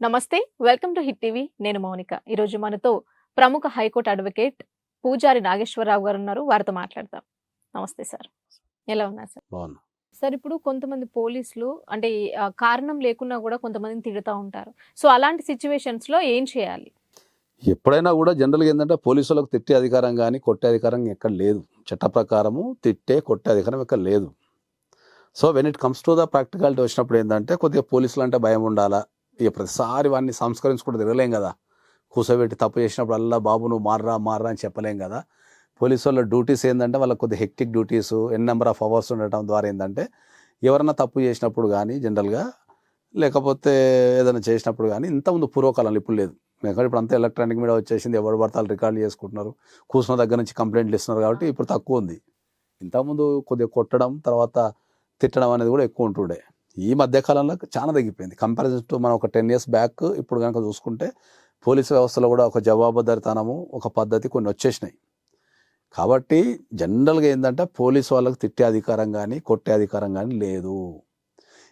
నమస్తే. Welcome to hit TV. నేను మౌనిక. ఈరోజు మనతో ప్రముఖ హైకోర్టు అడ్వకేట్ పూజారి నాగేశ్వరరావు గారు ఉన్నారు. వారితో మాట్లాడదాం. నమస్తే సార్. ఎలా ఉన్నారు సార్? బాగున్నా. సార్, ఇప్పుడు కొంతమంది పోలీసులు అంటే కారణం లేకున్నా కూడా కొంతమందిని తిడుతూ ఉంటారు. సో అలాంటి సిచ్యువేషన్స్‌లో ఏం చేయాలి? ఎప్పుడైనా కూడా జనరల్‌గా ఏందంటే పోలీసులకు తిట్టే అధికారం గాని, కొట్టే అధికారం ఎక్కడ లేదు. చట్ట ప్రకారము తిట్టే, కొట్టే అధికారం ఎక్కడ లేదు. So when it comes to the practicality వచ్చినప్పుడు ఏందంటే కొద్దిగా పోలీసులంటే భయం ఉండాలా. ఇక ప్రతిసారి వాడిని సంస్కరించుకుంటూ తిరగలేం కదా. కూర్చోబెట్టి తప్పు చేసినప్పుడల్లా బాబు నువ్వు మారరా మారరా అని చెప్పలేం కదా. పోలీసు వాళ్ళ డ్యూటీస్ ఏంటంటే వాళ్ళకి కొద్దిగా hectic duties number of hours ఉండటం ద్వారా ఏంటంటే ఎవరన్నా తప్పు చేసినప్పుడు కానీ జనరల్గా లేకపోతే ఏదైనా చేసినప్పుడు కానీ ఇంతకుముందు పూర్వకాలంలో ఇప్పుడు లేదు. ఎందుకంటే ఇప్పుడు అంతా ఎలక్ట్రానిక్ మీడియా వచ్చేసింది. ఎవరు పడతారు రికార్డులు చేసుకుంటున్నారు, కూర్చున్న దగ్గర నుంచి కంప్లైంట్లు ఇస్తున్నారు కాబట్టి ఇప్పుడు తక్కువ ఉంది. ఇంతకుముందు కొద్దిగా కొట్టడం తర్వాత తిట్టడం అనేది కూడా ఎక్కువ ఉంటుండే. ఈ మధ్యకాలంలో చాలా తగ్గిపోయింది కంపారిజన్ టు మనం ఒక 10 years బ్యాక్. ఇప్పుడు కనుక చూసుకుంటే పోలీసు వ్యవస్థలో కూడా ఒక జవాబుదారితనము ఒక పద్ధతి కొన్ని వచ్చేసినాయి. కాబట్టి జనరల్గా ఏంటంటే పోలీసు వాళ్ళకి తిట్టే అధికారం కానీ కొట్టే అధికారం కానీ లేదు.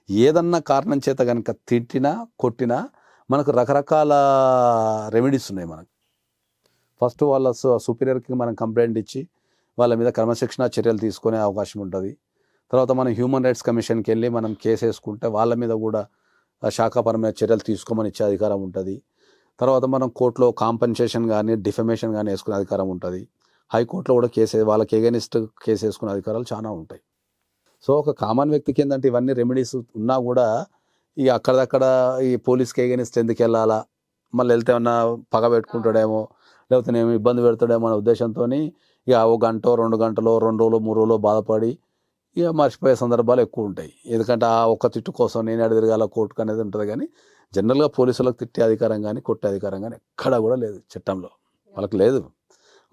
ఏదన్నా కారణం చేత కనుక తిట్టినా కొట్టినా మనకు రకరకాల రెమెడీస్ ఉన్నాయి. మనకు ఫస్ట్ వాళ్ళ సుపీరియర్కి మనం కంప్లైంట్ ఇచ్చి వాళ్ళ మీద క్రమశిక్షణ చర్యలు తీసుకునే అవకాశం ఉంటుంది. తర్వాత మనం హ్యూమన్ రైట్స్ కమిషన్కి వెళ్ళి మనం కేసు వేసుకుంటే వాళ్ళ మీద కూడా శాఖాపరమైన చర్యలు తీసుకోమని ఇచ్చే అధికారం ఉంటుంది. తర్వాత మనం కోర్టులో కాంపెన్సేషన్ కానీ డిఫమేషన్ కానీ వేసుకునే అధికారం ఉంటుంది. హైకోర్టులో కూడా వాళ్ళకి ఎగెనిస్ట్ కేసు వేసుకునే అధికారాలు చాలా ఉంటాయి. సో ఒక కామన్ వ్యక్తికి ఏంటంటే ఇవన్నీ రెమెడీస్ ఉన్నా కూడా ఇక అక్కడక్కడ ఈ పోలీస్కి ఎగెనిస్ట్ ఎందుకు వెళ్ళాలా, మళ్ళీ వెళ్తే ఏమన్నా పగ పెట్టుకుంటాడేమో లేకపోతే నేను ఇబ్బంది పెడతాడేమో అనే ఉద్దేశంతో ఇక ఒక గంట 2 గంటలో 2 రోజులు 3 రోజులు బాధపడి ఇక మర్చిపోయే సందర్భాలు ఎక్కువ ఉంటాయి. ఎందుకంటే ఆ ఒక్క తిట్టు కోసం నేను ఎడ తిరగాల కోర్టుకు అనేది ఉంటుంది. కానీ జనరల్గా పోలీసులకు తిట్టే అధికారం కానీ కొట్టే అధికారం కానీ ఎక్కడా కూడా లేదు చట్టంలో. వాళ్ళకి లేదు.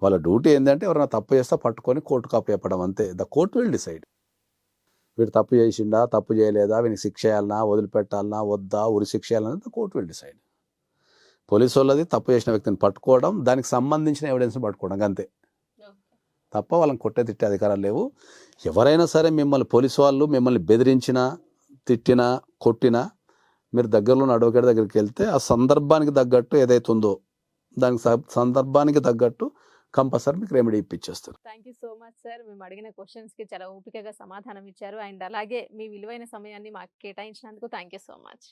వాళ్ళ డ్యూటీ ఏంటంటే ఎవరైనా తప్పు చేస్తే పట్టుకొని కోర్టుకు అప్పచెప్పడం అంతే. ద కోర్ట్ విల్ డిసైడ్ వీడు తప్పు చేసిండా తప్పు చేయలేదా, వీనికి శిక్ష చేయాలన్నా వదిలిపెట్టాలన్నా వద్దా ఉరి శిక్ష చేయాలన్నా the court will decide. Police వాళ్ళది తప్పు చేసిన వ్యక్తిని పట్టుకోవడం, దానికి సంబంధించిన ఎవిడెన్స్ని పట్టుకోవడం అంతే తప్ప వాళ్ళని కొట్టే తిట్టే అధికారాలు లేవు. ఎవరైనా సరే మిమ్మల్ని పోలీసు వాళ్ళు మిమ్మల్ని బెదిరించినా తిట్టినా కొట్టినా మీరు దగ్గరలో ఉన్న అడ్వకేట్ దగ్గరికి వెళ్తే ఆ సందర్భానికి తగ్గట్టు ఏదైతే ఉందో దానికి సందర్భానికి తగ్గట్టు కంపల్సరీ మీకు రెమెడీ ఇప్పించేస్తారు. Thank you so much sir. మేము అడిగిన క్వశ్చన్స్కి చాలా ఓపికగా సమాధానం ఇచ్చారు. అండ్ అలాగే మీ విలువైన సమయాన్ని మాకు కేటాయించినందుకు థ్యాంక్ యూ సో మచ్.